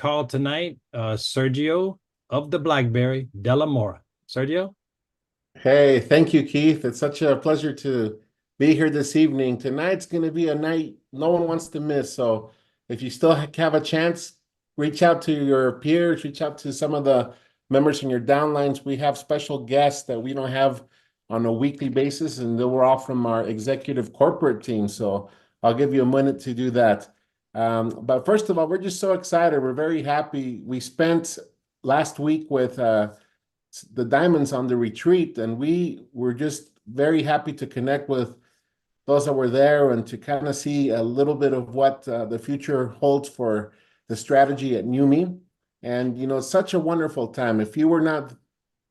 call tonight, Sergio of the BlackBerry, Delamora. Sergio? Hey, thank you, Keith. It's such a pleasure to be here this evening. Tonight's going to be a night no one wants to miss. So if you still have a chance, reach out to your peers, reach out to some of the members in your downlines. We have special guests that we don't have on a weekly basis, and they were all from our executive corporate team. So I'll give you a minute to do that. But first of all, we're just so excited. We're very happy. We spent last week with the Diamonds on the retreat, and we were just very happy to connect with those that were there and to kind of see a little bit of what the future holds for the strategy at NUMI. And it's such a wonderful time. If you were not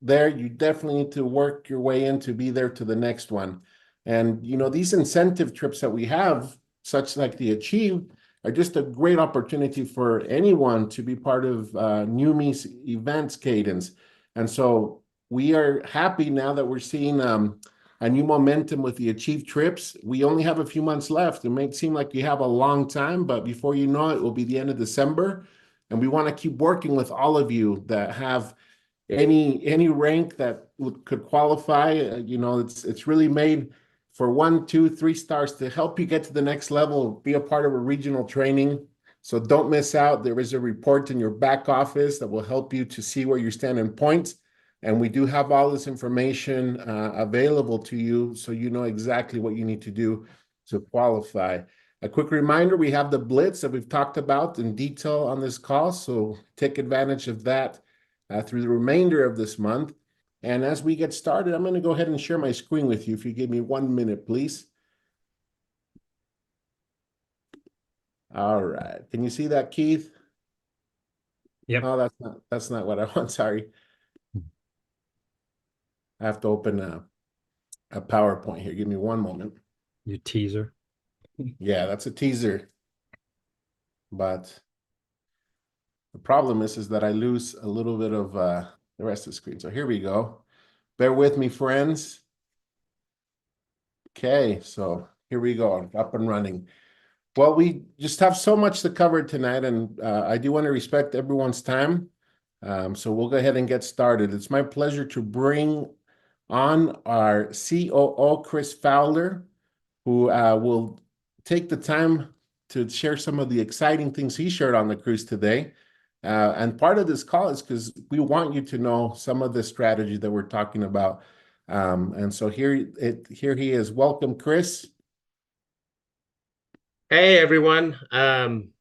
there, you definitely need to work your way in to be there to the next one. And these incentive trips that we have, such like the Achieve, are just a great opportunity for anyone to be part of NUMI's events cadence. And so we are happy now that we're seeing a new momentum with the Achieve trips. We only have a few months left. It may seem like we have a long time, but before you know it, it will be the end of December. And we want to keep working with all of you that have any rank that could qualify. It's really made for 1, 2, 3 stars to help you get to the next level, be a part of a regional training. So don't miss out. There is a report in your back office that will help you to see where you stand in points. And we do have all this information available to you, so you know exactly what you need to do to qualify. A quick reminder, we have the Blitz that we've talked about in detail on this call, so take advantage of that through the remainder of this month. And as we get started, I'm going to go ahead and share my screen with you. If you give me 1 minute, please. All right. Can you see that, Keith? Yep. Oh, that's not what I want. Sorry. I have to open a PowerPoint here. Give me 1 moment. You teaser. Yeah, that's a teaser. But the problem is that I lose a little bit of the rest of the screen. So here we go. Bear with me, friends. Okay, so here we go. I'm up and running. Well, we just have so much to cover tonight, and I do want to respect everyone's time. So we'll go ahead and get started. It's my pleasure to bring on our COO, Chris Fowler, who will take the time to share some of the exciting things he shared on the cruise today. And part of this call is because we want you to know some of the strategy that we're talking about. And so here he is. Welcome, Chris. Hey everyone. Don't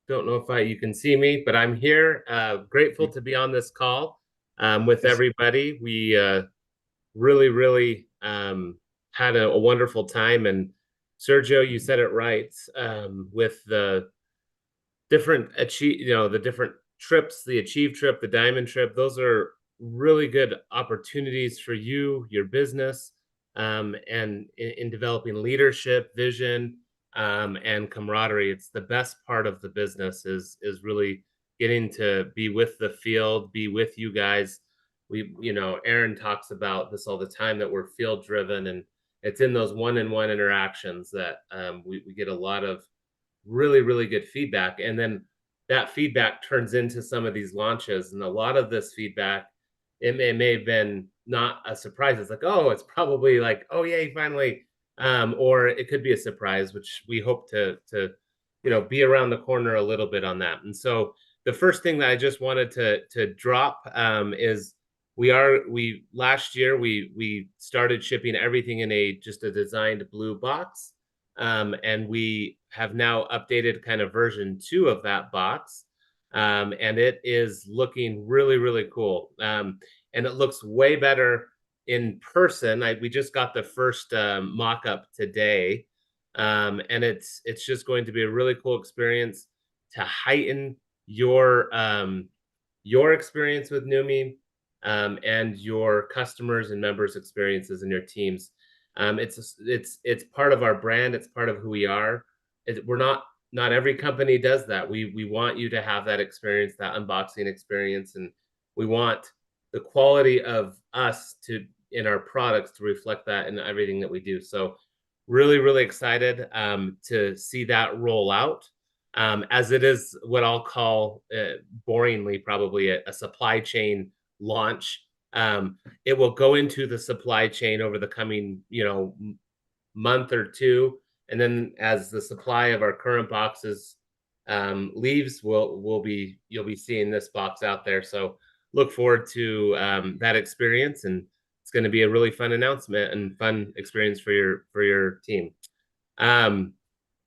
know if you can see me, but I'm here. Grateful to be on this call with Yes. everybody. We really had a wonderful time. And Sergio, you said it right with the different the different trips, the Achieve trip, the Diamond trip. Those are really good opportunities for you, your business, and in developing leadership, vision, and camaraderie. It's the best part of the business is really getting to be with the field, be with you guys. Aaron talks about this all the time, that we're field driven, and it's in those one-on-one interactions that we get a lot of really good feedback. And then that feedback turns into some of these launches. And a lot of this feedback, it may have been not a surprise. It's like, oh, it's probably like, oh, yeah, finally. Or it could be a surprise, which we hope to be around the corner a little bit on that. And so the first thing that I just wanted to drop is we last year we started shipping everything in just a designed blue box. And we have now updated kind of version 2 of that box. And it is looking really cool. And it looks way better in person. We just got the first mock-up today. And it's just going to be a really cool experience to heighten your experience with NUMI, and your customers and members' experiences and your teams. It's part of our brand. It's part of who we are. We're not every company does that. We want you to have that experience, that unboxing experience, and we want the quality of us in our products to reflect that in everything that we do. So really excited to see that roll out. as it is what I'll call boringly probably a supply chain launch. It will go into the supply chain over the coming, month or two, and then as the supply of our current boxes leaves, you'll be seeing this box out there. So look forward to that experience, and it's going to be a really fun announcement and fun experience for your team.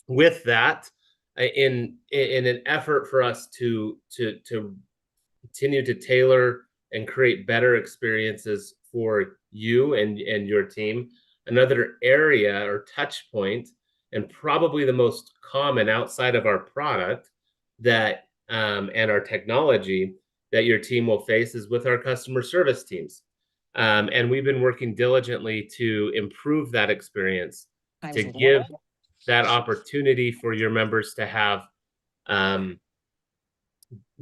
With that, in an effort for us to continue to tailor and create better experiences for you and your team, another area or touch point, and probably the most common outside of our product that and our technology that your team will face is with our customer service teams. And we've been working diligently to improve that experience, to give that opportunity for your members to have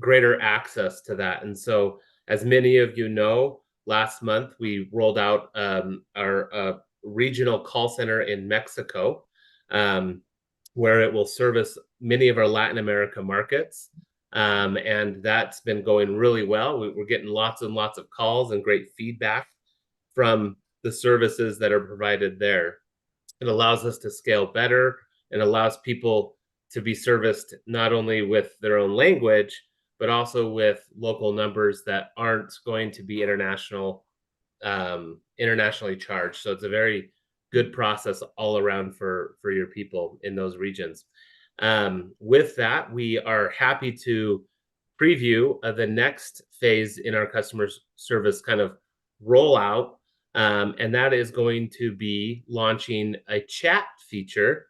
greater access to that. And so, as many of you know, last month we rolled out our regional call center in Mexico, where it will service many of our Latin America markets. And that's been going really well. We're getting lots and lots of calls and great feedback from the services that are provided there. It allows us to scale better and allows people to be serviced not only with their own language, but also with local numbers that aren't going to be internationally charged. So it's a very good process all around for your people in those regions. With that, we are happy to preview the next phase in our customer service kind of rollout. And that is going to be launching a chat feature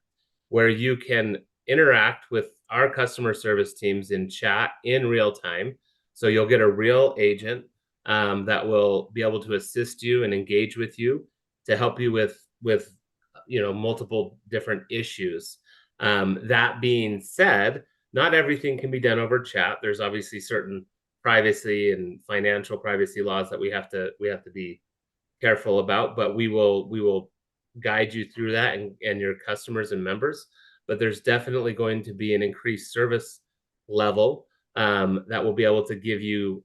where you can interact with our customer service teams in chat in real time. So you'll get a real agent that will be able to assist you and engage with you to help you with multiple different issues. That being said, not everything can be done over chat. There's obviously certain privacy and financial privacy laws that we have to be careful about, but we will guide you through that and your customers and members. But there's definitely going to be an increased service level that will be able to give you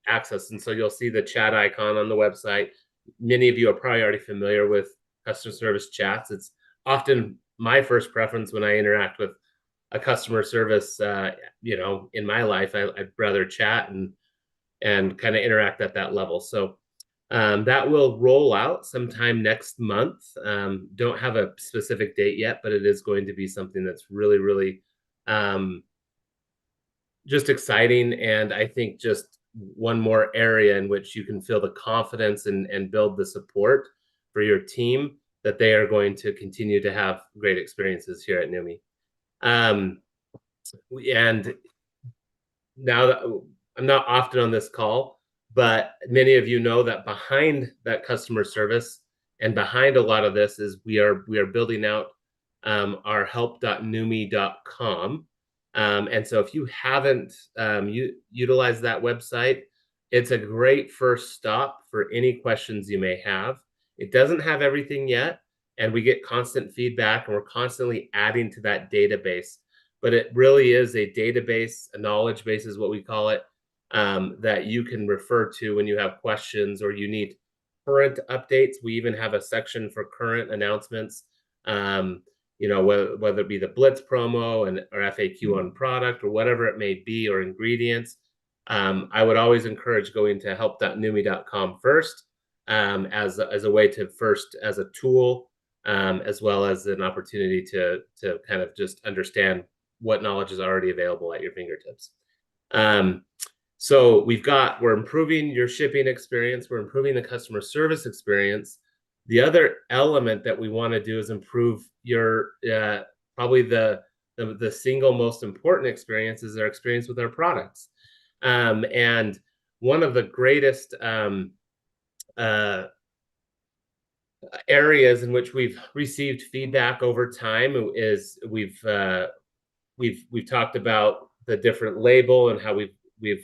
access. And so you'll see the chat icon on the website. Many of you are probably already familiar with customer service chats. It's often my first preference when I interact with a customer service, in my life. I'd rather chat and kind of interact at that level. So that will roll out sometime next month. Don't have a specific date yet, but it is going to be something that's really, really just exciting. And I think just one more area in which you can feel the confidence and build the support for your team that they are going to continue to have great experiences here at Numi. And now that I'm not often on this call, but many of you know that behind that customer service and behind a lot of this is we are building out our help.numi.com. And so if you haven't utilized that website, it's a great first stop for any questions you may have. It doesn't have everything yet, and we get constant feedback, and we're constantly adding to that database. But it really is a database, a knowledge base is what we call it, that you can refer to when you have questions or you need current updates. We even have a section for current announcements, whether it be the Blitz promo or FAQ on product or whatever it may be, or ingredients. I would always encourage going to help.numi.com first as a way to as a tool, as well as an opportunity to kind of just understand what knowledge is already available at your fingertips. So we're improving your shipping experience. We're improving the customer service experience. The other element that we want to do is improve your probably the single most important experience is our experience with our products. And one of the greatest areas in which we've received feedback over time is we've talked about the different label and how we've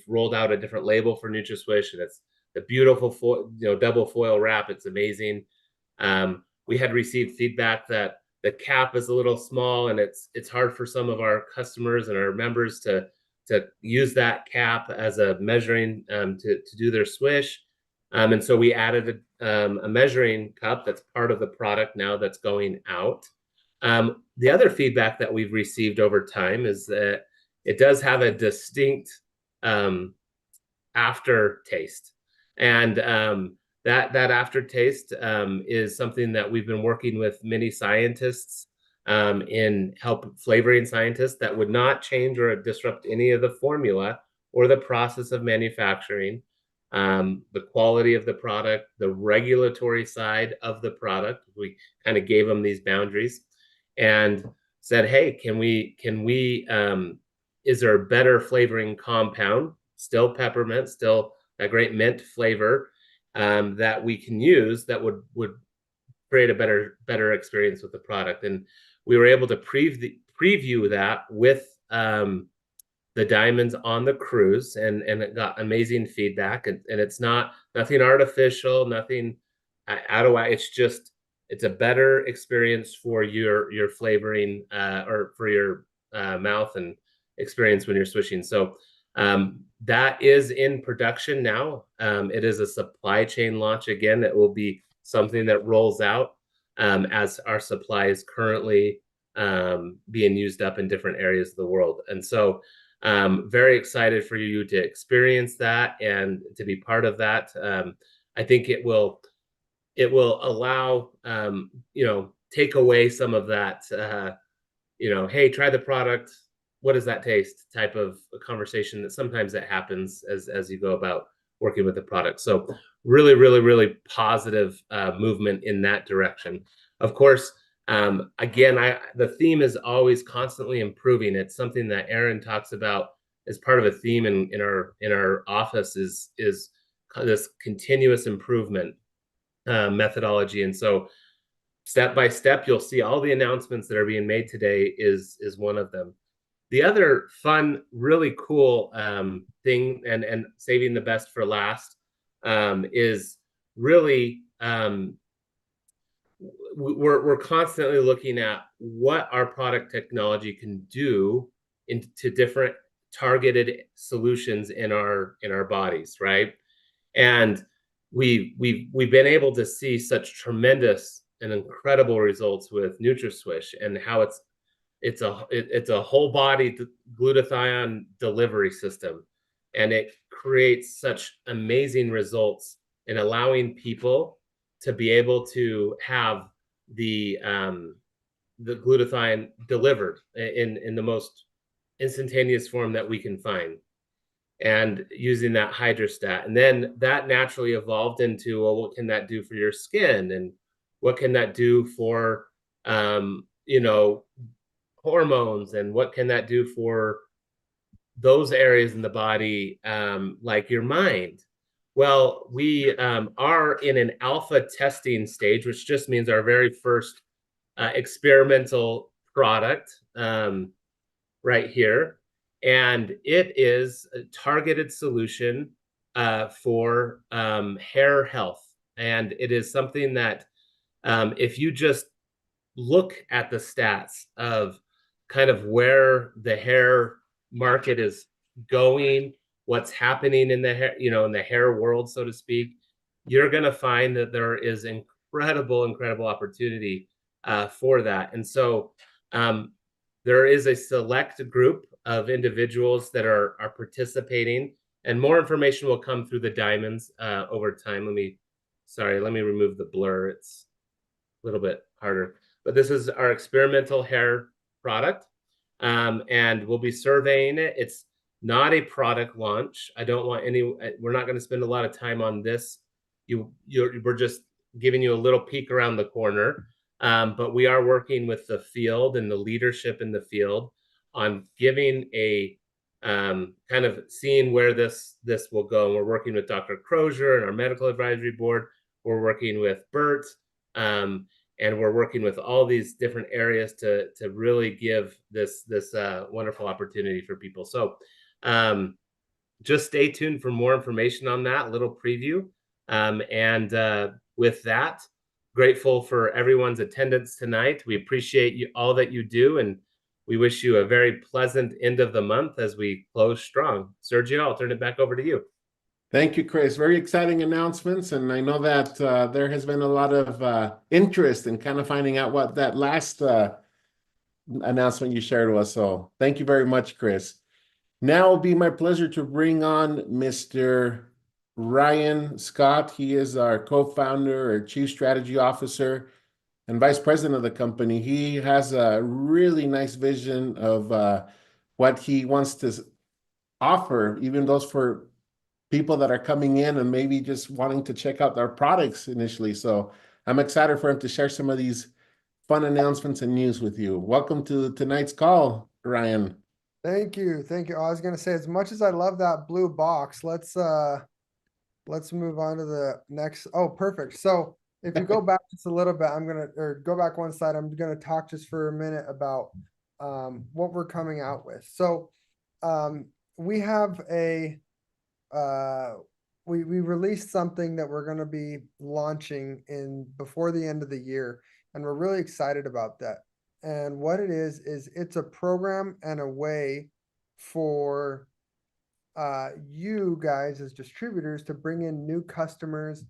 rolled out a different label for NutraSwish, and it's the beautiful double foil wrap. It's amazing. We had received feedback that the cap is a little small, and it's hard for some of our customers and our members to use that cap as a measuring to do their swish. And so we added a measuring cup that's part of the product now that's going out. The other feedback that we've received over time is that it does have a distinct aftertaste, and that aftertaste is something that we've been working with many scientists in help flavoring scientists that would not change or disrupt any of the formula or the process of manufacturing, the quality of the product, the regulatory side of the product. We kind of gave them these boundaries and said, hey, can we is there a better flavoring compound, still peppermint, still that great mint flavor, that we can use that would create a better experience with the product? And we were able to preview that with the diamonds on the cruise, and it got amazing feedback. And it's nothing artificial, nothing out of whack. It's a better experience for your flavoring or for your mouth and experience when you're swishing. So that is in production now. It is a supply chain launch. Again, it will be something that rolls out as our supply is currently being used up in different areas of the world. And so very excited for you to experience that and to be part of that. I think it will allow, take away some of that, hey, try the product. What does that taste type of a conversation that sometimes that happens as you go about working with the product. So really, really, really positive movement in that direction. Of course, again, the theme is always constantly improving. It's something that Aaron talks about as part of a theme in our office is this continuous improvement methodology. And so step by step, you'll see all the announcements that are being made today is one of them. The other fun, really cool thing, and saving the best for last, is really we're constantly looking at what our product technology can do into different targeted solutions in our bodies, right? And we've been able to see such tremendous and incredible results with NutraSwish and how it's a whole body glutathione delivery system, and it creates such amazing results in allowing people to be able to have the glutathione delivered in the most instantaneous form that we can find, and using that hydrostat. And then that naturally evolved into, well, what can that do for your skin, and what can that do for hormones, and what can that do for those areas in the body, like your mind? Well, we are in an alpha testing stage, which just means our very first experimental product right here. And it is a targeted solution for hair health. And it is something that if you just look at the stats of kind of where the hair market is going, what's happening in the hair, in the hair world, so to speak, you're going to find that there is incredible opportunity for that. And so there is a select group of individuals that are participating, and more information will come through the diamonds over time. Let me remove the blur. It's a little bit harder, but this is our experimental hair product, and we'll be surveying it. It's not a product launch. We're not going to spend a lot of time on this. We're just giving you a little peek around the corner. But we are working with the field and the leadership in the field on giving a kind of seeing where this will go. And we're working with Dr. Crozier and our medical advisory board. We're working with Bert, and we're working with all these different areas to really give this wonderful opportunity for people. So just stay tuned for more information on that little preview. And with that, grateful for everyone's attendance tonight. We appreciate you all that you do, and we wish you a very pleasant end of the month as we close strong. Sergio, I'll turn it back over to you. Thank you, Chris. Very exciting announcements. And I know that there has been a lot of interest in kind of finding out what that last announcement you shared was. So thank you very much, Chris. Now it'll be my pleasure to bring on Mr. Ryan Scott. He is our co-founder or chief strategy officer and vice president of the company. He has a really nice vision of what he wants to offer, even those for people that are coming in and maybe just wanting to check out our products initially. So I'm excited for him to share some of these fun announcements and news with you. Welcome to tonight's call, Ryan. Thank you. Thank you. I was gonna say, as much as I love that blue box, let's move on to the next. Oh, perfect. So if you go back just a little bit, or go back one slide, I'm gonna talk just for a minute about what we're coming out with. So we have we released something that we're going to be launching before the end of the year, and we're really excited about that. And what it is it's a program and a way for you guys as distributors to bring in new customers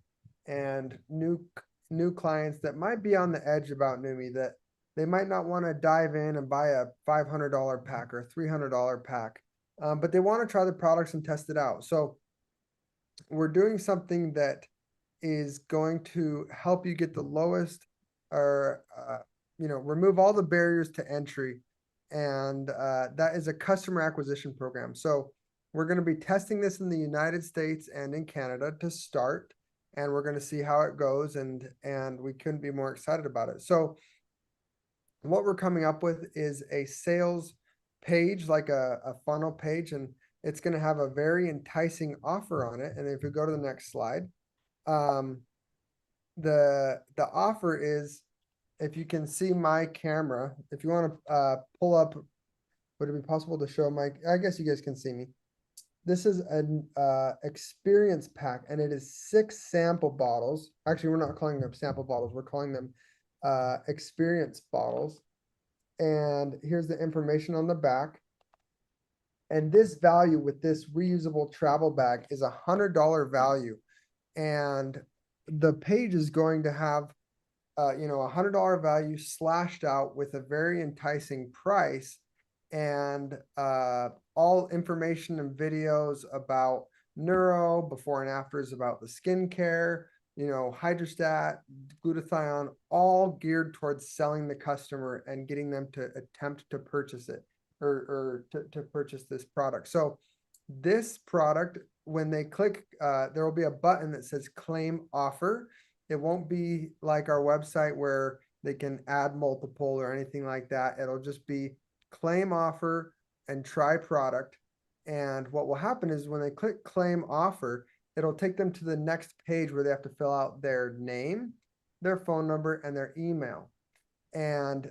and new clients that might be on the edge about Numi, that they might not want to dive in and buy a $500 pack or $300 pack, but they want to try the products and test it out. So we're doing something that is going to help you get the lowest, or remove all the barriers to entry, and that is a customer acquisition program. So we're going to be testing this in the United States and in Canada to start, and we're going to see how it goes, and we couldn't be more excited about it. So what we're coming up with is a sales page, like a funnel page, and it's going to have a very enticing offer on it. And if you go to the next slide, the offer is, if you can see my camera, if you want to pull up, would it be possible to show my, I guess you guys can see me. This is an experience pack, and it is 6 sample bottles. Actually, we're not calling them sample bottles. We're calling them experience bottles. And here's the information on the back. And this value with this reusable travel bag is $100 value. And the page is going to have, $100 value slashed out with a very enticing price, and all information and videos about neuro, before and afters about the skincare, hydrostat, glutathione, all geared towards selling the customer and getting them to attempt to purchase it, or to purchase this product. So this product, when they click, there will be a button that says claim offer. It won't be like our website where they can add multiple or anything like that. It'll just be claim offer and try product. And what will happen is when they click claim offer, it'll take them to the next page where they have to fill out their name, their phone number, and their email. And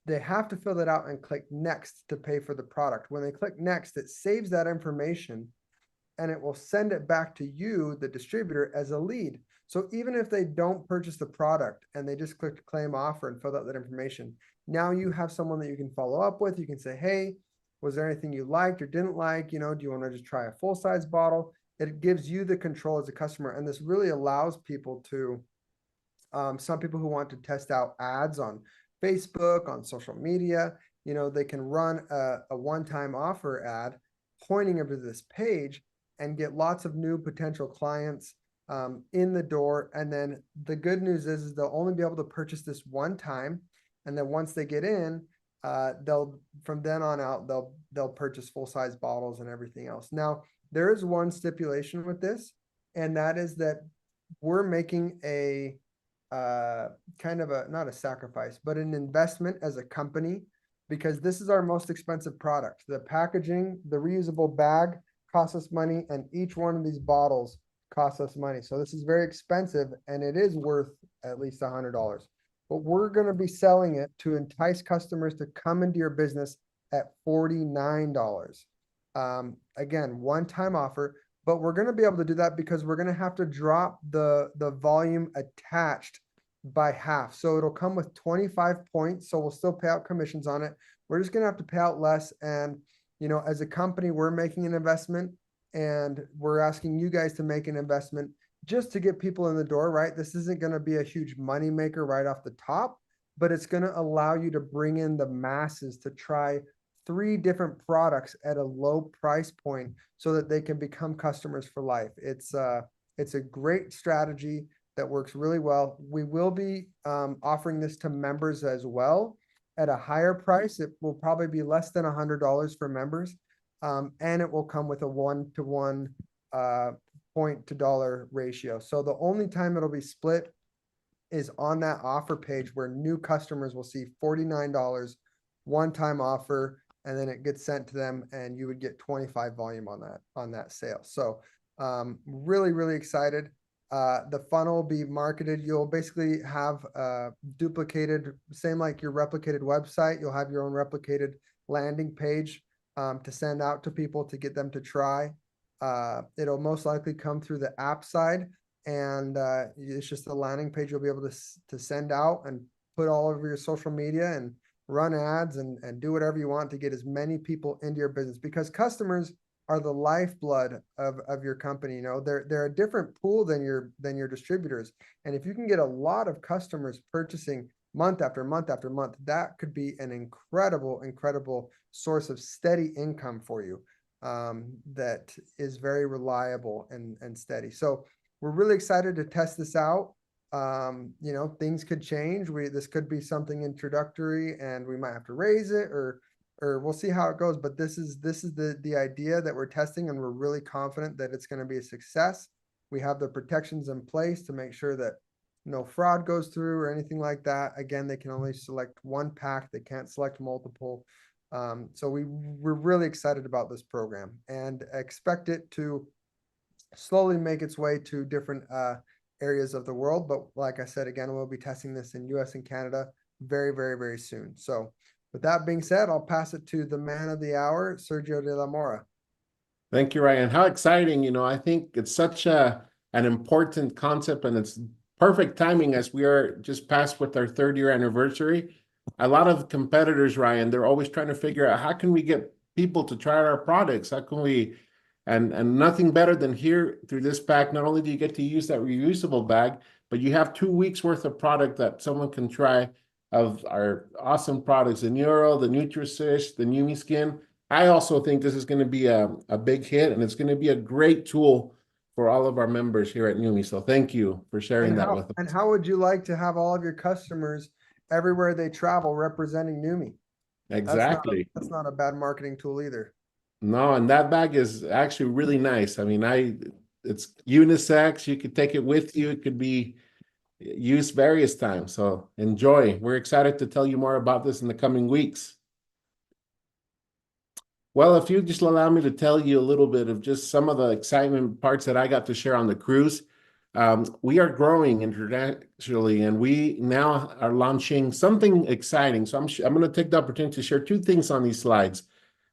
they have to fill that out and click next to pay for the product. When they click next, it saves that information and it will send it back to you, the distributor, as a lead. So even if they don't purchase the product and they just click claim offer and fill out that information, now you have someone that you can follow up with. You can say, hey, was there anything you liked or didn't like? Do you want to just try a full-size bottle? It gives you the control as a customer. And this really allows people to, some people who want to test out ads on Facebook, on social media, they can run a one-time offer ad pointing them to this page and get lots of new potential clients in the door. And then the good news is they'll only be able to purchase this one time. And then once they get in, they'll, from then on out, they'll purchase full-size bottles and everything else. Now, there is one stipulation with this, and that is that we're making a kind of not a sacrifice, but an investment as a company, because this is our most expensive product. The packaging, the reusable bag costs us money, and each one of these bottles costs us money. So this is very expensive, and it is worth at least $100. But we're going to be selling it to entice customers to come into your business at $49. Again, one-time offer, but we're going to be able to do that because we're going to have to drop the volume attached by half. So it'll come with 25 points. So we'll still pay out commissions on it. We're just going to have to pay out less. And, you know, as a company, we're making an investment and we're asking you guys to make an investment just to get people in the door, right? This isn't going to be a huge money maker right off the top, but it's going to allow you to bring in the masses to try 3 different products at a low price point so that they can become customers for life. It's a great strategy that works really well. We will be offering this to members as well at a higher price. It will probably be less than $100 for members. And it will come with a 1-to-1 point to dollar ratio. So the only time it'll be split is on that offer page where new customers will see $49 one-time offer, and then it gets sent to them and you would get 25 volume on that sale. So really, really excited. The funnel will be marketed. You'll basically have duplicated, same like your replicated website. You'll have your own replicated landing page to send out to people to get them to try. It'll most likely come through the app side, and it's just a landing page you'll be able to send out and put all over your social media and run ads and do whatever you want to get as many people into your business, because customers are the lifeblood of your company. You know, they're a different pool than your distributors. And if you can get a lot of customers purchasing month after month after month, that could be an incredible source of steady income for you, that is very reliable and steady. So we're really excited to test this out. You know, things could change. This could be something introductory and we might have to raise it, or we'll see how it goes. But this is the idea that we're testing, and we're really confident that it's going to be a success. We have the protections in place to make sure that no fraud goes through or anything like that. Again, they can only select one pack. They can't select multiple. So we're really excited about this program and expect it to slowly make its way to different areas of the world. But like I said, again, we'll be testing this in US and Canada very soon. So with that being said, I'll pass it to the man of the hour, Sergio de la Mora. Thank you, Ryan. How exciting. You know, I think it's such an important concept, and it's perfect timing as we are just past with our 3rd-year anniversary. A lot of competitors, Ryan, they're always trying to figure out how can we get people to try our products? How can we, and nothing better than here through this pack. Not only do you get to use that reusable bag, but you have 2 weeks worth of product that someone can try of our awesome products, the Neuro, the NutriSwish, the Numi Skin. I also think this is going to be a big hit, and it's going to be a great tool for all of our members here at Numi. So thank you for sharing that with us. And how would you like to have all of your customers everywhere they travel representing Numi? Exactly. That's not a bad marketing tool either. No, and that bag is actually really nice. I mean, it's unisex. You could take it with you. It could be used various times. So enjoy. We're excited to tell you more about this in the coming weeks. Well, if you just allow me to tell you a little bit of just some of the excitement parts that I got to share on the cruise. We are growing internationally, and we now are launching something exciting. So I'm going to take the opportunity to share 2 things on these slides.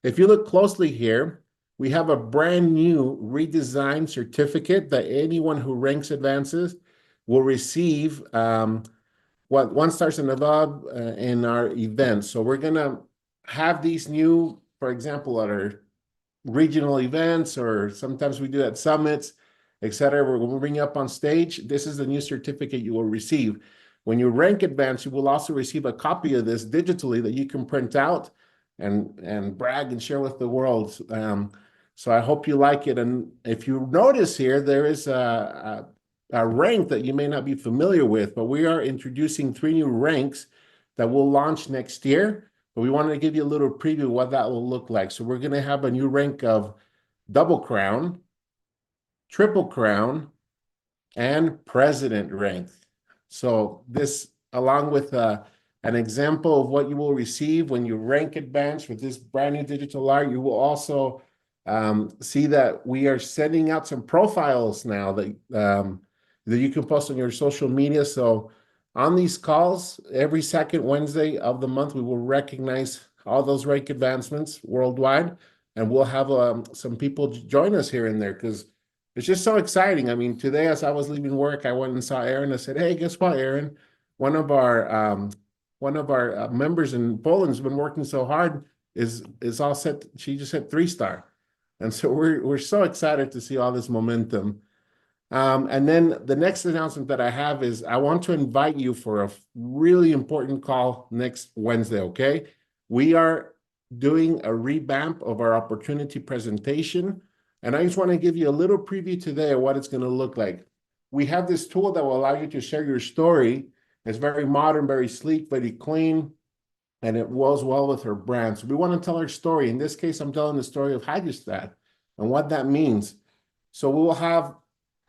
If you look closely here, we have a brand new redesigned certificate that anyone who ranks advances will receive 1 stars and above in our events. So we're going to have these new, for example, at our regional events, or sometimes we do at summits, etc. We're going to bring you up on stage. This is the new certificate you will receive. When you rank advance, you will also receive a copy of this digitally that you can print out and brag and share with the world. So I hope you like it. And if you notice here, there is a rank that you may not be familiar with, but we are introducing 3 new ranks that will launch next year. But we wanted to give you a little preview of what that will look like. So we're going to have a new rank of Double Crown, Triple Crown, and President rank. So this, along with an example of what you will receive when you rank advance with this brand new digital art, you will also see that we are sending out some profiles now that you can post on your social media. So on these calls, every 2nd Wednesday of the month, we will recognize all those rank advancements worldwide, and we'll have some people join us here and there, because it's just so exciting. I mean, today as I was leaving work, I went and saw Aaron. I said, "Hey, guess what, Aaron? one of our members in Poland has been working so hard, is all set. She just hit 3-star. And so we're so excited to see all this momentum. And then the next announcement that I have is I want to invite you for a really important call next Wednesday, okay? We are doing a revamp of our opportunity presentation, and I just want to give you a little preview today of what it's going to look like. We have this tool that will allow you to share your story. It's very modern, very sleek, very clean, and it goes well with her brand. So we want to tell her story. In this case, I'm telling the story of Hydrostat and what that means. So we will have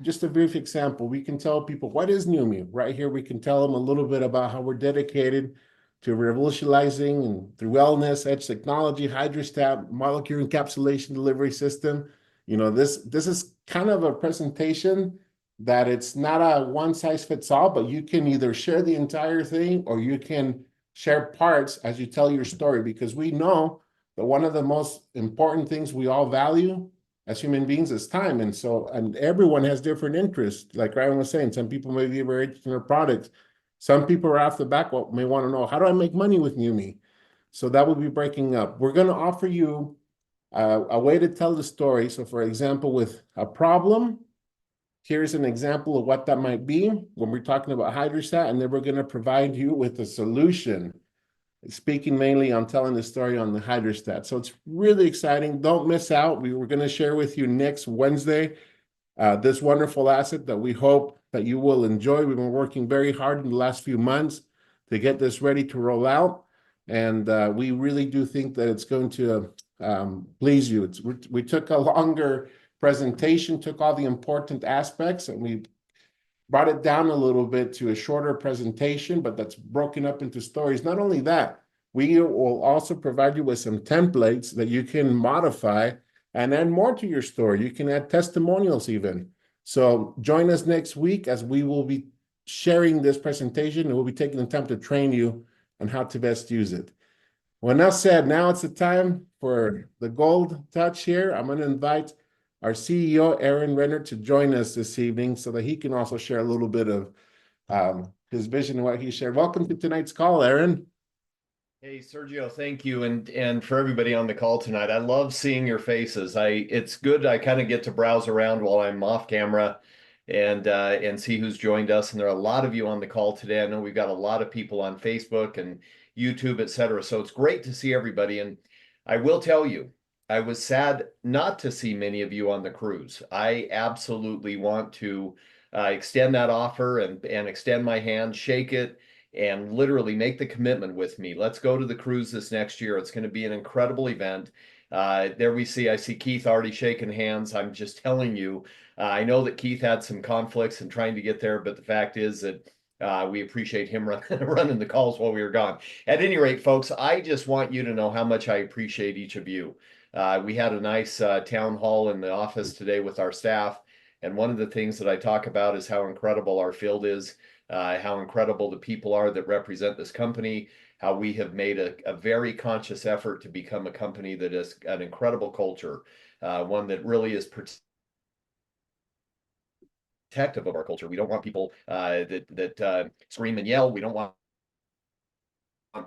just a brief example. We can tell people, what is NUMI? Right here, we can tell them a little bit about how we're dedicated to revolutionizing and through wellness, edge technology, Hydrostat, molecular encapsulation delivery system. You know, this is kind of a presentation that it's not a one size fits all, but you can either share the entire thing or you can share parts as you tell your story, because we know that one of the most important things we all value as human beings is time. And everyone has different interests. Like Ryan was saying, some people may be very interested in their products. Some people are off the back may want to know, how do I make money with NUMI? So that will be breaking up. We're going to offer you a way to tell the story. So for example, with a problem, here's an example of what that might be when we're talking about Hydrostat, and then we're going to provide you with a solution, speaking mainly on telling the story on the Hydrostat. So it's really exciting. Don't miss out. We were going to share with you next Wednesday this wonderful asset that we hope that you will enjoy. We've been working very hard in the last few months to get this ready to roll out. And we really do think that it's going to please you. We took a longer presentation, took all the important aspects, and we brought it down a little bit to a shorter presentation, but that's broken up into stories. Not only that, we will also provide you with some templates that you can modify and add more to your story. You can add testimonials even. So join us next week as we will be sharing this presentation, and we'll be taking the time to train you on how to best use it. Well, enough said. Now it's the time for the gold touch here. I'm going to invite our CEO, Aaron Renner, to join us this evening so that he can also share a little bit of his vision and what he shared. Welcome to tonight's call, Aaron. Hey, Sergio, thank you. And for everybody on the call tonight, I love seeing your faces. It's good. I kind of get to browse around while I'm off camera and see who's joined us. And there are a lot of you on the call today. I know we've got a lot of people on Facebook and YouTube, et cetera. So it's great to see everybody. And I will tell you, I was sad not to see many of you on the cruise. I absolutely want to extend that offer and extend my hand, shake it, and literally make the commitment with me. Let's go to the cruise this next year. It's going to be an incredible event. There I see Keith already shaking hands. I'm just telling you, I know that Keith had some conflicts in trying to get there, but the fact is that we appreciate him running the calls while we were gone. At any rate, folks, I just want you to know how much I appreciate each of you. We had a nice town hall in the office today with our staff. And one of the things that I talk about is how incredible our field is, how incredible the people are that represent this company, how we have made a very conscious effort to become a company that is an incredible culture, one that really is protective of our culture. We don't want people that scream and yell. We don't want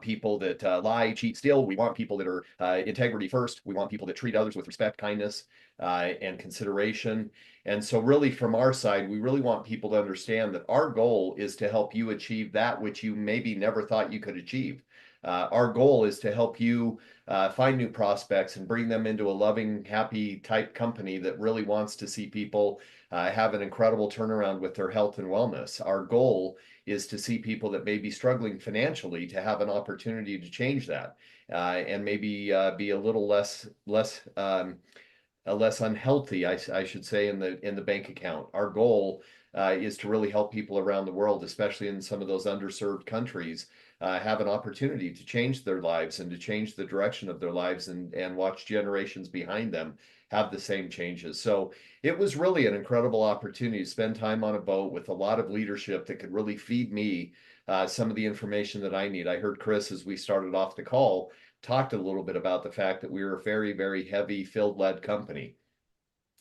people that lie, cheat, steal. We want people that are integrity first. We want people that treat others with respect, kindness, and consideration. And so really from our side, we really want people to understand that our goal is to help you achieve that which you maybe never thought you could achieve. Our goal is to help you find new prospects and bring them into a loving, happy type company that really wants to see people have an incredible turnaround with their health and wellness. Our goal is to see people that may be struggling financially to have an opportunity to change that and maybe be a little less unhealthy, I should say, in the bank account. Our goal is to really help people around the world, especially in some of those underserved countries, have an opportunity to change their lives and to change the direction of their lives and watch generations behind them have the same changes. So it was really an incredible opportunity to spend time on a boat with a lot of leadership that could really feed me some of the information that I need. I heard Chris, as we started off the call, talked a little bit about the fact that we are a very, very heavy field-led company.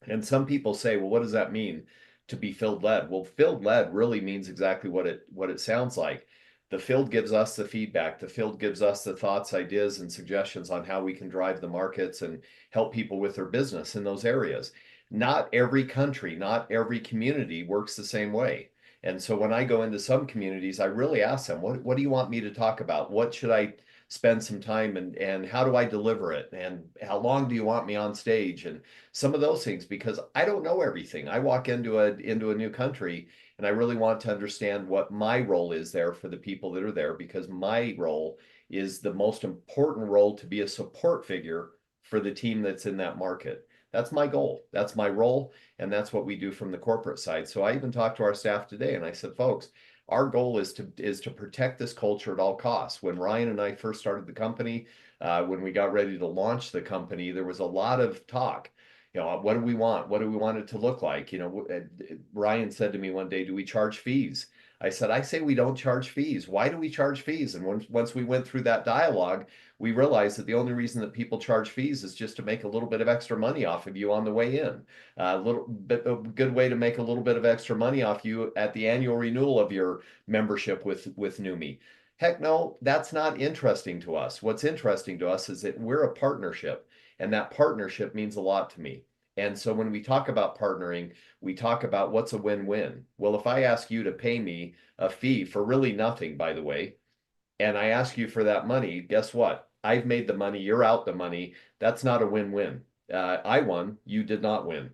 And some people say, well, what does that mean to be field-led? Well, field-led really means exactly what it sounds like. The field gives us the feedback. The field gives us the thoughts, ideas, and suggestions on how we can drive the markets and help people with their business in those areas. Not every country, not every community works the same way. And so when I go into some communities, I really ask them, what do you want me to talk about? What should I spend some time and how do I deliver it? And how long do you want me on stage? And some of those things, because I don't know everything. I walk into a new country and I really want to understand what my role is there for the people that are there, because my role is the most important role, to be a support figure for the team that's in that market. That's my goal. That's my role. And that's what we do from the corporate side. So I even talked to our staff today and I said, folks, our goal is to protect this culture at all costs. When Ryan and I first started the company, when we got ready to launch the company, there was a lot of talk. What do we want? What do we want it to look like? Ryan said to me one day, do we charge fees? I said, I say we don't charge fees. Why do we charge fees? And once we went through that dialogue, we realized that the only reason that people charge fees is just to make a little bit of extra money off of you on the way in. A good way to make a little bit of extra money off you at the annual renewal of your membership with Numi. Heck no, that's not interesting to us. What's interesting to us is that we're a partnership, and that partnership means a lot to me. And so when we talk about partnering, we talk about what's a win-win. Well, if I ask you to pay me a fee for really nothing, by the way, and I ask you for that money, guess what? I've made the money, you're out the money. That's not a win-win. I won, you did not win.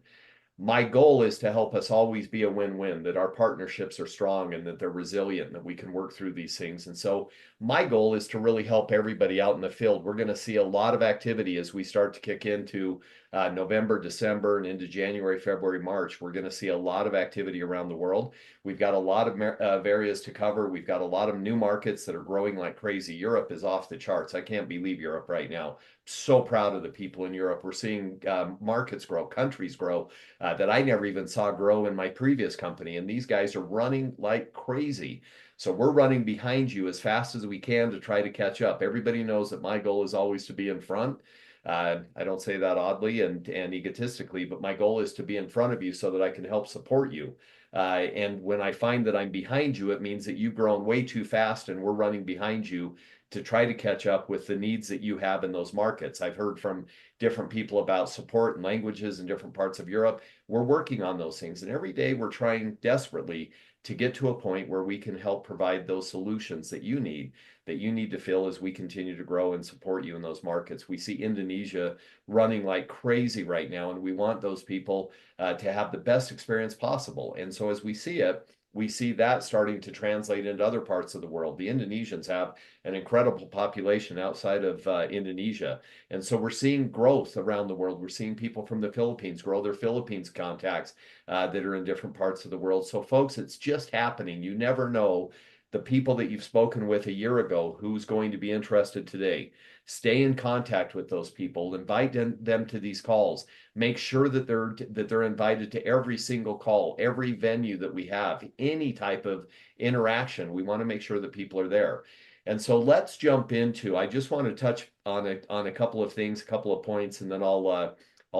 My goal is to help us always be a win-win, that our partnerships are strong and that they're resilient and that we can work through these things. And so my goal is to really help everybody out in the field. We're going to see a lot of activity as we start to kick into November, December, and into January, February, March. We're going to see a lot of activity around the world. We've got a lot of areas to cover. We've got a lot of new markets that are growing like crazy. Europe is off the charts. I can't believe Europe right now. So proud of the people in Europe. We're seeing markets grow, countries grow that I never even saw grow in my previous company. And these guys are running like crazy. So we're running behind you as fast as we can to try to catch up. Everybody knows that my goal is always to be in front. I don't say that oddly and egotistically, but my goal is to be in front of you so that I can help support you. And when I find that I'm behind you, it means that you've grown way too fast and we're running behind you to try to catch up with the needs that you have in those markets. I've heard from different people about support and languages in different parts of Europe. We're working on those things. And every day we're trying desperately to get to a point where we can help provide those solutions that you need to fill as we continue to grow and support you in those markets. We see Indonesia running like crazy right now, and we want those people to have the best experience possible. And so as we see it, we see that starting to translate into other parts of the world. The Indonesians have an incredible population outside of Indonesia. And so we're seeing growth around the world. We're seeing people from the Philippines grow their Philippines contacts that are in different parts of the world. So folks, it's just happening. You never know the people that you've spoken with a year ago who's going to be interested today. Stay in contact with those people, invite them to these calls, make sure that they're invited to every single call, every venue that we have, any type of interaction. We want to make sure that people are there. And so let's jump into, I just want to touch on a couple of things, a couple of points, and then I'll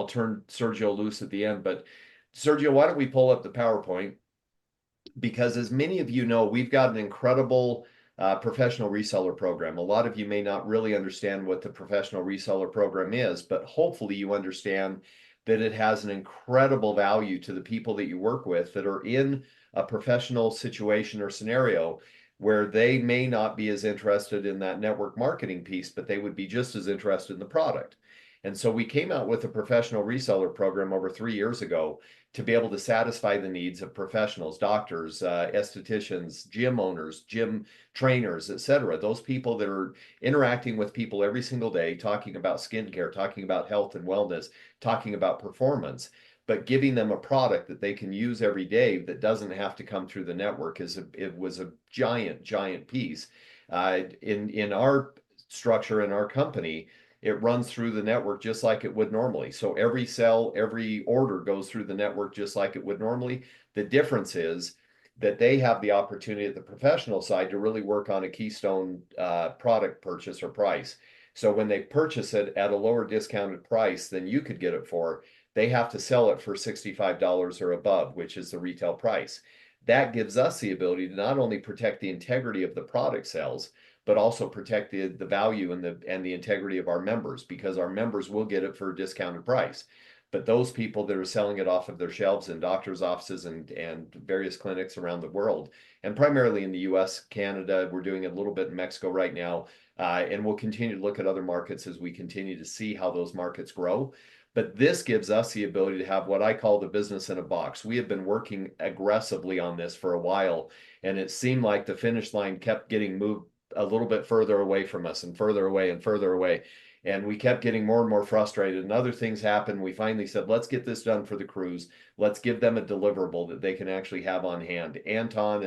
turn Sergio loose at the end. But Sergio, why don't we pull up the PowerPoint? Because as many of you know, we've got an incredible professional reseller program. A lot of you may not really understand what the professional reseller program is, but hopefully you understand that it has an incredible value to the people that you work with that are in a professional situation or scenario where they may not be as interested in that network marketing piece, but they would be just as interested in the product. And so we came out with a professional reseller program over 3 years ago to be able to satisfy the needs of professionals, doctors, estheticians, gym owners, gym trainers, etc. Those people that are interacting with people every single day, talking about skincare, talking about health and wellness, talking about performance, but giving them a product that they can use every day that doesn't have to come through the network it was a giant piece. In our structure, in our company, it runs through the network just like it would normally. So every sell, every order goes through the network just like it would normally. The difference is that they have the opportunity at the professional side to really work on a keystone product purchase or price. So when they purchase it at a lower discounted price than you could get it for, they have to sell it for $65 or above, which is the retail price. that gives us the ability to not only protect the integrity of the product sales, but also protect the value and the integrity of our members, because our members will get it for a discounted price. But those people that are selling it off of their shelves in doctors' offices and various clinics around the world, and primarily in the US, Canada, we're doing it a little bit in Mexico right now, and we'll continue to look at other markets as we continue to see how those markets grow. But this gives us the ability to have what I call the business in a box. We have been working aggressively on this for a while, and it seemed like the finish line kept getting moved a little bit further away from us and further away and further away. And we kept getting more and more frustrated, and other things happened. We finally said, let's get this done for the crews. Let's give them a deliverable that they can actually have on hand. Anton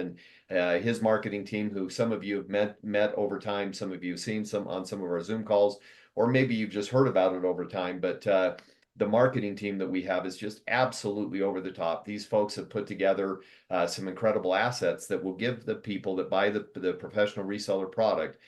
and his marketing team, who some of you have met over time, some of you have seen some on some of our Zoom calls, or maybe you've just heard about it over time. But the marketing team that we have is just absolutely over the top. These folks have put together some incredible assets that will give the people that buy the professional reseller product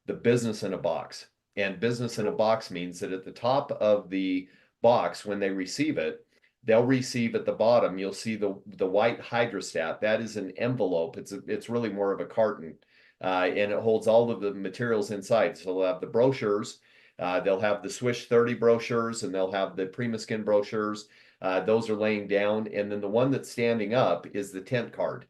the business in a box. And business in a box means that at the top of the box, when they receive it, they'll receive at the bottom, you'll see the white hydrostat. That is an envelope. It's really more of a carton, and it holds all of the materials inside. So they'll have the brochures, they'll have the Swish 30 brochures, and they'll have the Primaskin brochures. Those are laying down. And then the one that's standing up is the tent card.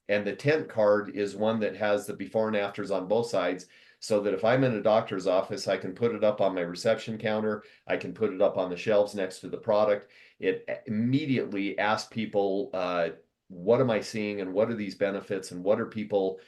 And the tent card is one that has the before and afters on both sides, so that if I'm in a doctor's office, I can put it up on my reception counter. I can put it up on the shelves next to the product. It immediately asks people, what am I seeing, and what are these benefits, and what are people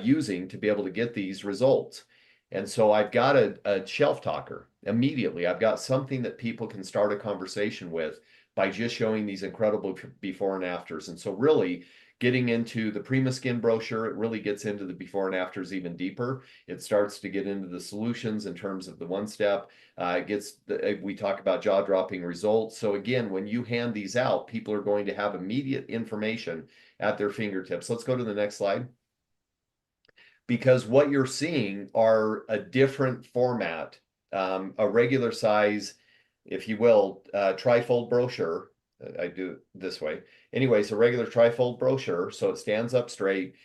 using to be able to get these results? And so I've got a shelf talker immediately. I've got something that people can start a conversation with by just showing these incredible before and afters. And so really, getting into the Primaskin brochure, it really gets into the before and afters even deeper. It starts to get into the solutions in terms of the one step. We talk about jaw-dropping results. So again, when you hand these out, people are going to have immediate information at their fingertips. Let's go to the next slide. Because what you're seeing are a different format, a regular size, if you will, trifold brochure. I do it this way. Anyways, a regular trifold brochure, so it stands up straight.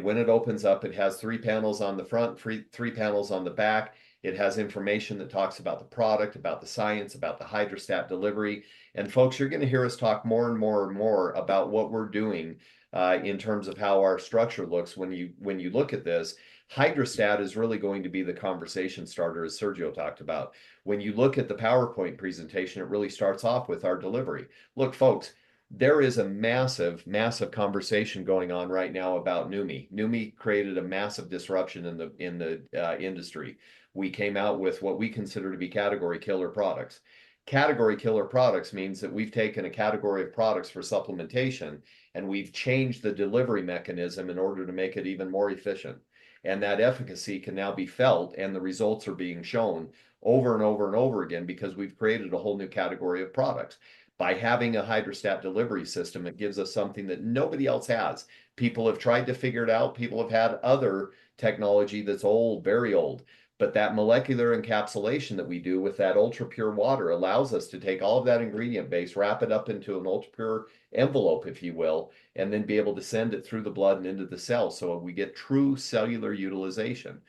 When it opens up, it has 3 panels on the front, three panels on the back. It has information that talks about the product, about the science, about the hydrostat delivery. And folks, you're going to hear us talk more and more and more about what we're doing in terms of how our structure looks. When you look at this, hydrostat is really going to be the conversation starter, as Sergio talked about. When you look at the PowerPoint presentation, it really starts off with our delivery. Look, folks, there is a massive, massive conversation going on right now about NUMMI. NUMMI created a massive disruption in the industry. We came out with what we consider to be category killer products. Category killer products means that we've taken a category of products for supplementation and we've changed the delivery mechanism in order to make it even more efficient. And that efficacy can now be felt, and the results are being shown over and over and over again because we've created a whole new category of products. By having a hydrostat delivery system, it gives us something that nobody else has. People have tried to figure it out. People have had other technology that's old, very old. But that molecular encapsulation that we do with that ultra pure water allows us to take all of that ingredient base, wrap it up into an ultra pure envelope, if you will, and then be able to send it through the blood and into the cell. So we get true cellular utilization.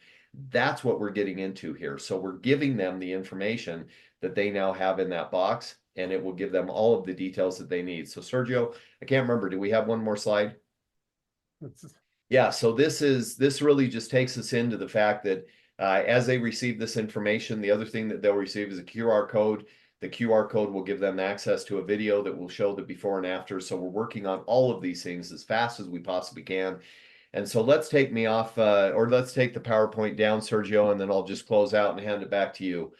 That's what we're getting into here. So we're giving them the information that they now have in that box, and it will give them all of the details that they need. So Sergio, I can't remember, do we have one more slide? Yeah, so this really just takes us into the fact that as they receive this information, the other thing that they'll receive is a QR code. The QR code will give them access to a video that will show the before and after. So we're working on all of these things as fast as we possibly can. And so let's take me off, or let's take the PowerPoint down, Sergio, and then I'll just close out and hand it back to you.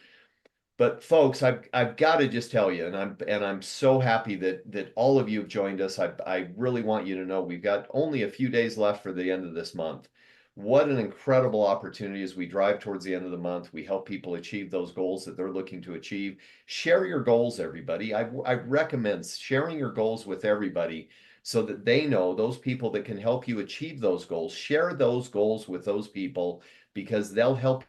But folks, I've got to just tell you, and I'm so happy that all of you have joined us. I really want you to know we've got only a few days left for the end of this month. What an incredible opportunity as we drive towards the end of the month. We help people achieve those goals that they're looking to achieve. Share your goals, everybody. I recommend sharing your goals with everybody so that they know those people that can help you achieve those goals. Share those goals with those people because they'll help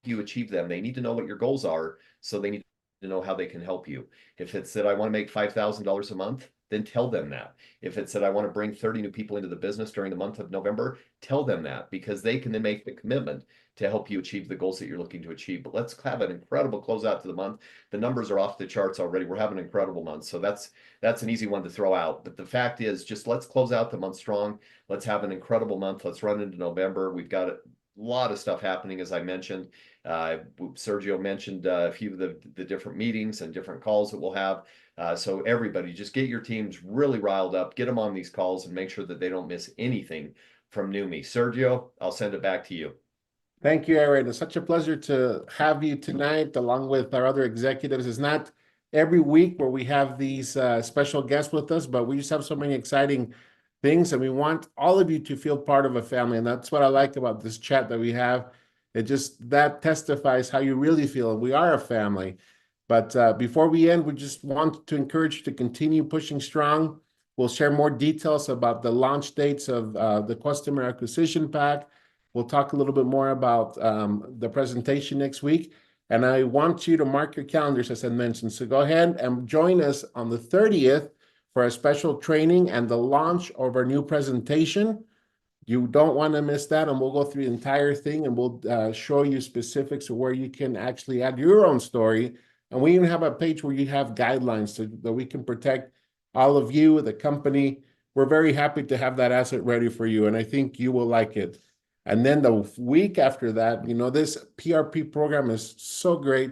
you achieve them. They need to know what your goals are, so they need to know how they can help you. If it's that I want to make $5,000 a month, then tell them that. If it said, I want to bring 30 new people into the business during the month of November, tell them that, because they can then make the commitment to help you achieve the goals that you're looking to achieve. But let's have an incredible closeout to the month. The numbers are off the charts already. We're having an incredible month. So that's an easy one to throw out. But the fact is, just let's close out the month strong. Let's have an incredible month. Let's run into November. We've got a lot of stuff happening, as I mentioned. Sergio mentioned a few of the different meetings and different calls that we'll have. So everybody, just get your teams really riled up, get them on these calls, and make sure that they don't miss anything from NUMMI. Sergio, I'll send it back to you. Thank you, Aaron. It's such a pleasure to have you tonight, along with our other executives. It's not every week where we have these special guests with us, but we just have so many exciting things, and we want all of you to feel part of a family. And that's what I like about this chat that we have. It just, that testifies how you really feel. We are a family. But before we end, we just want to encourage you to continue pushing strong. We'll share more details about the launch dates of the customer acquisition pack. We'll talk a little bit more about the presentation next week. And I want you to mark your calendars, as I mentioned. So go ahead and join us on the 30th for a special training and the launch of our new presentation. You don't want to miss that, and we'll go through the entire thing, and we'll show you specifics of where you can actually add your own story. And we even have a page where you have guidelines so that we can protect all of you, the company. We're very happy to have that asset ready for you, and I think you will like it. And then the week after that, you know, this PRP program is so great.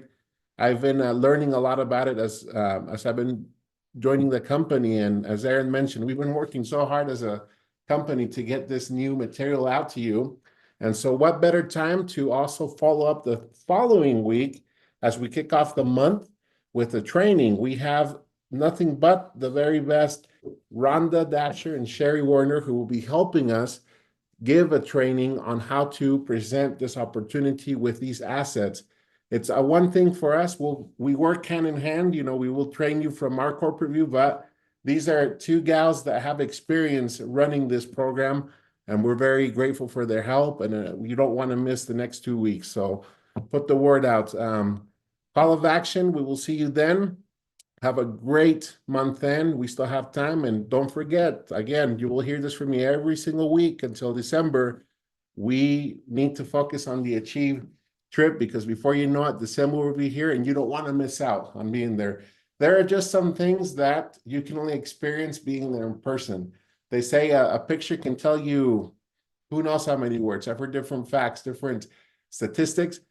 I've been learning a lot about it as I've been joining the company. And as Aaron mentioned, we've been working so hard as a company to get this new material out to you. And so what better time to also follow up the following week as we kick off the month with the training. We have nothing but the very best Rhonda Dasher and Sherry Warner, who will be helping us give a training on how to present this opportunity with these assets. It's a one thing for us. We work hand in hand. You know, we will train you from our corporate view, but these are two gals that have experience running this program, and we're very grateful for their help. And you don't want to miss the next 2 weeks. So put the word out. Call of action. We will see you then. Have a great month end. We still have time. And don't forget, again, you will hear this from me every single week until December. We need to focus on the Achieve trip, because before you know it, December will be here and you don't want to miss out on being there. There are just some things that you can only experience being there in person. They say a picture can tell you who knows how many words. I've heard different facts, different statistics,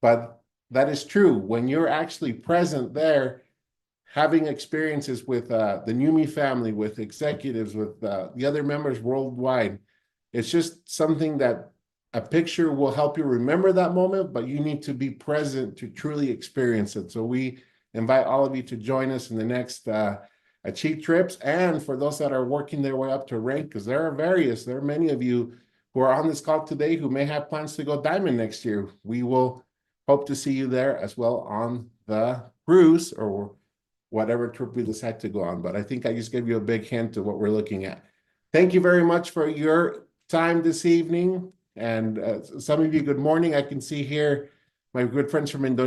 but that is true. When you're actually present there, having experiences with the NUMMI family, with executives, with the other members worldwide, it's just something that a picture will help you remember that moment, but you need to be present to truly experience it. So we invite all of you to join us in the next Achieve trips. And for those that are working their way up to rank, because there are many of you who are on this call today who may have plans to go diamond next year. We will hope to see you there as well on the cruise or whatever trip we decide to go on. But I think I just gave you a big hint of what we're looking at. Thank you very much for your time this evening. And some of you, good morning. I can see here my good friends from Indonesia.